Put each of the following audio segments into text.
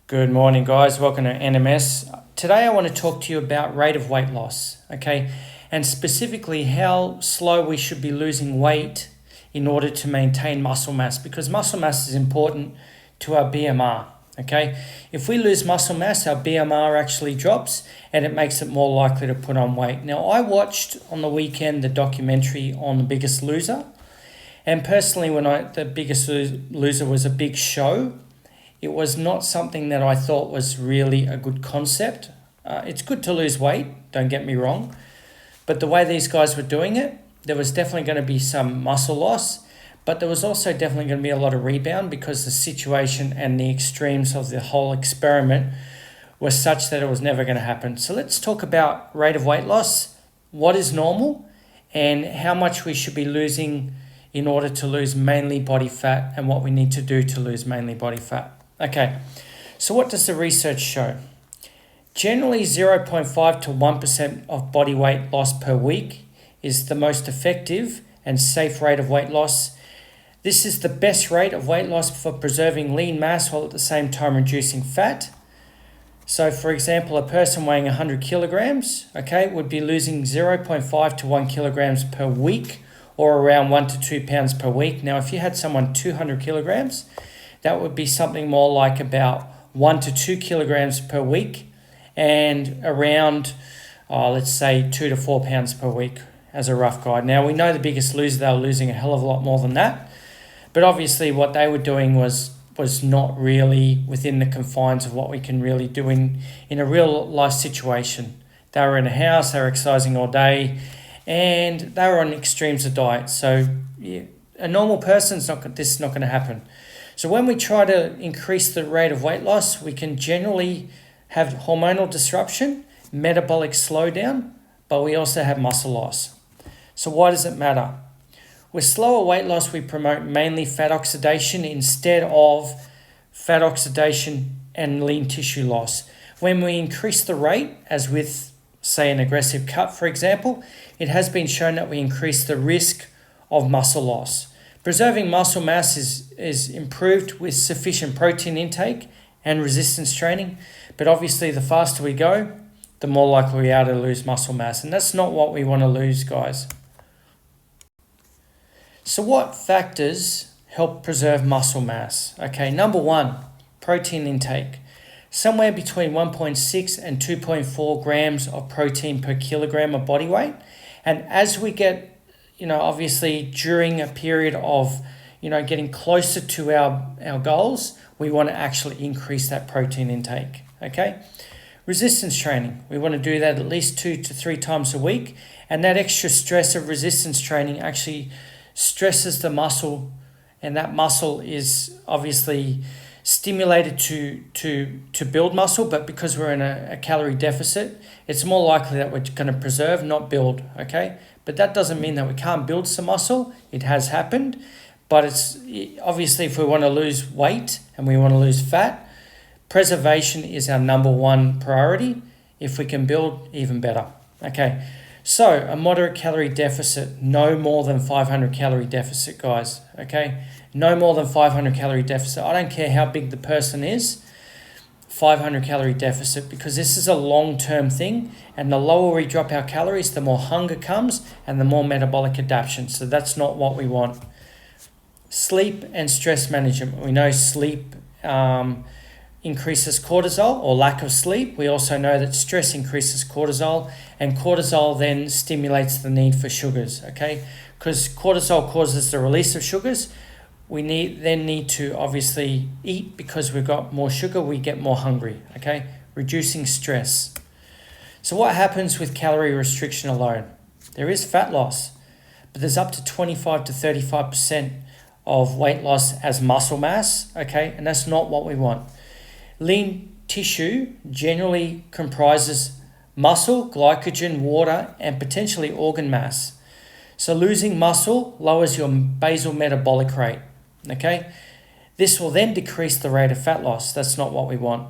Good morning, guys. Welcome to NMS. Today, I want to talk to you about rate of weight loss, okay? And specifically, how slow we should be losing weight in order to maintain muscle mass, because muscle mass is important to our BMR, okay? If we lose muscle mass, our BMR actually drops and it makes it more likely to put on weight. Now, I watched on the weekend the documentary on The Biggest Loser, and personally, The Biggest Loser was a big show. It was not something that I thought was really a good concept. It's good to lose weight, don't get me wrong. But the way these guys were doing it, there was definitely going to be some muscle loss, but there was also definitely going to be a lot of rebound because the situation and the extremes of the whole experiment were such that it was never going to happen. So let's talk about rate of weight loss, what is normal, and how much we should be losing in order to lose mainly body fat and what we need to do to lose mainly body fat. Okay, so what does the research show? Generally, 0.5 to 1% of body weight loss per week is the most effective and safe rate of weight loss. This is the best rate of weight loss for preserving lean mass while at the same time reducing fat. So, for example, a person weighing 100 kilograms, would be losing 0.5 to 1 kilograms per week, or around 1 to 2 pounds per week. Now, if you had someone 200 kilograms, that would be something more like about 1 to 2 kilograms per week and around, let's say, 2 to 4 pounds per week as a rough guide. Now, we know The Biggest Loser, they were losing a hell of a lot more than that. But obviously what they were doing was not really within the confines of what we can really do in a real life situation. They were in a house, they were exercising all day, and they were on extremes of diet. So yeah, a normal person's this is not going to happen. So when we try to increase the rate of weight loss, we can generally have hormonal disruption, metabolic slowdown, but we also have muscle loss. So why does it matter? With slower weight loss, we promote mainly fat oxidation instead of fat oxidation and lean tissue loss. When we increase the rate, as with, say, an aggressive cut, for example, it has been shown that we increase the risk of muscle loss. Preserving muscle mass is improved with sufficient protein intake and resistance training, but obviously the faster we go, the more likely we are to lose muscle mass, and that's not what we want to lose, guys. So what factors help preserve muscle mass? Okay, number one, protein intake. Somewhere between 1.6 and 2.4 grams of protein per kilogram of body weight, and as we get obviously during a period of, getting closer to our goals, we want to actually increase that protein intake, okay? Resistance training, we want to do that at least 2 to 3 times a week, and that extra stress of resistance training actually stresses the muscle, and that muscle is obviously stimulated to build muscle, but because we're in a calorie deficit, it's more likely that we're going to preserve, not build, okay? But that doesn't mean that we can't build some muscle. It has happened, but it's obviously if we want to lose weight and we want to lose fat, preservation is our number one priority. If we can build, even better, okay? So a moderate calorie deficit, no more than 500 calorie deficit, guys, okay? No more than 500 calorie deficit. I don't care how big the person is, 500 calorie deficit, because this is a long-term thing, and the lower we drop our calories, the more hunger comes and the more metabolic adaptation. So that's not what we want. Sleep and stress management. We know sleep increases cortisol, or lack of sleep. We also know that stress increases cortisol, and cortisol then stimulates the need for sugars, okay? Because cortisol causes the release of sugars. We need to obviously eat because we've got more sugar, we get more hungry, okay? Reducing stress. So what happens with calorie restriction alone? There is fat loss, but there's up to 25 to 35% of weight loss as muscle mass, okay? And that's not what we want. Lean tissue generally comprises muscle, glycogen, water, and potentially organ mass. So losing muscle lowers your basal metabolic rate. Okay, this will then decrease the rate of fat loss. That's not what we want.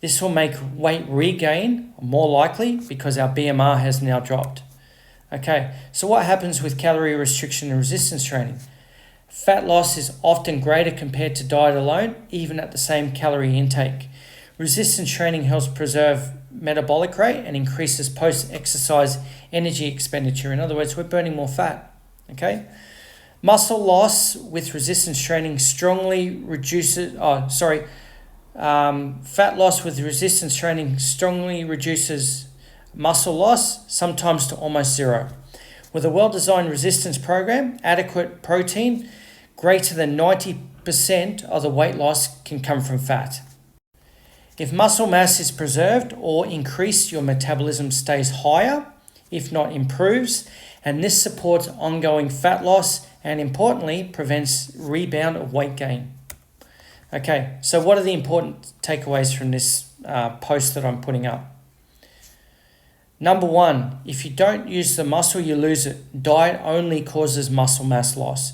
This will make weight regain more likely because our BMR has now dropped. Okay, so what happens with calorie restriction and resistance training? Fat loss is often greater compared to diet alone, even at the same calorie intake. Resistance training helps preserve metabolic rate and increases post-exercise energy expenditure. In other words, we're burning more fat. Okay? Muscle loss with resistance training strongly reduces. Fat loss with resistance training strongly reduces muscle loss, sometimes to almost zero. With a well-designed resistance program, adequate protein, greater than 90% of the weight loss can come from fat. If muscle mass is preserved or increased, your metabolism stays higher, if not improves, and this supports ongoing fat loss and, importantly, prevents rebound of weight gain. Okay, so what are the important takeaways from this post that I'm putting up? Number one, if you don't use the muscle, you lose it. Diet only causes muscle mass loss.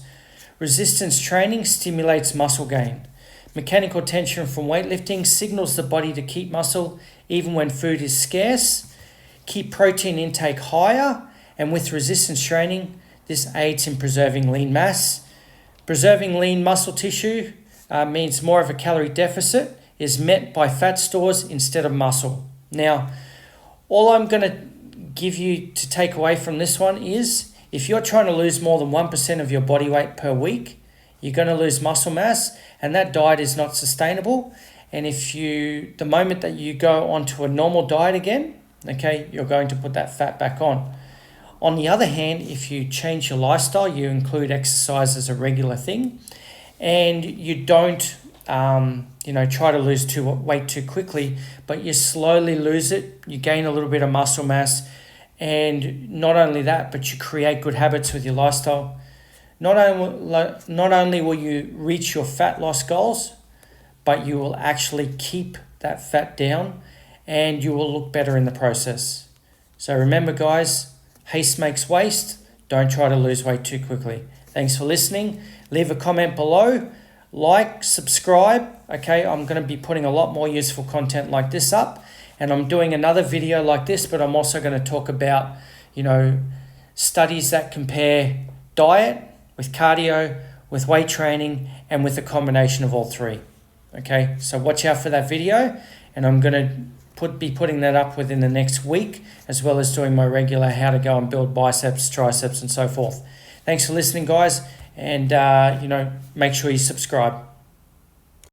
Resistance training stimulates muscle gain. Mechanical tension from weightlifting signals the body to keep muscle even when food is scarce. Keep protein intake higher, and with resistance training, this aids in preserving lean mass. Preserving lean muscle tissue means more of a calorie deficit is met by fat stores instead of muscle. Now, all I'm going to give you to take away from this one is if you're trying to lose more than 1% of your body weight per week, you're going to lose muscle mass, and that diet is not sustainable. And the moment that you go onto a normal diet again, okay, you're going to put that fat back on. On the other hand, if you change your lifestyle, you include exercise as a regular thing, and you don't, try to lose weight too quickly, but you slowly lose it, you gain a little bit of muscle mass, and not only that, but you create good habits with your lifestyle. Not only will you reach your fat loss goals, but you will actually keep that fat down and you will look better in the process. So remember, guys, haste makes waste. Don't try to lose weight too quickly. Thanks for listening. Leave a comment below. Like, subscribe. Okay, I'm going to be putting a lot more useful content like this up. And I'm doing another video like this, but I'm also going to talk about, studies that compare diet with cardio, with weight training, and with a combination of all three. Okay, so watch out for that video, and I'm going to be putting that up within the next week, as well as doing my regular how to go and build biceps, triceps, and so forth. Thanks for listening, guys, and make sure you subscribe.